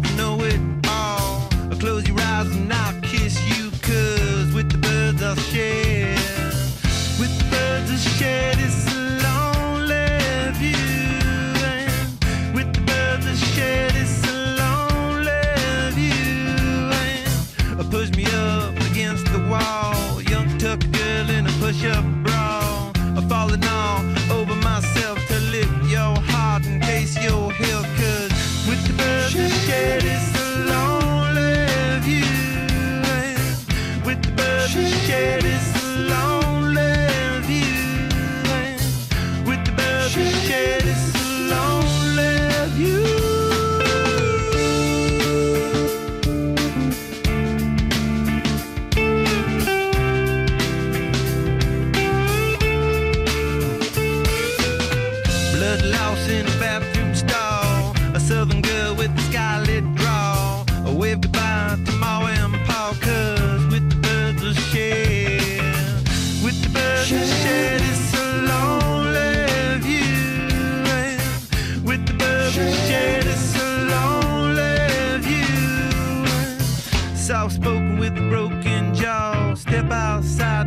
just to know it all. Close your eyes and I'll kiss you, 'cause with the birds I'll share. With the birds I'll share this lonely view. And with the birds I'll share this lonely view. And push me up against the wall, young tuck girl in a push-up bra. I'm falling all over myself to lift your heart in case you're held. 'Cause with the birds I'll share this lonely view. And with the birds I'll share this lonely view. And with the birds I'll share this lonely view. Blood loss in a bathroom stall, a southern girl with a scarlet draw. A wave goodbye to Ma and Pa, 'cause with the birds I'll share. With the birds I'll share this lonely view. And with the birds I'll share this lonely view. Soft spoken with a broken jaw, step outside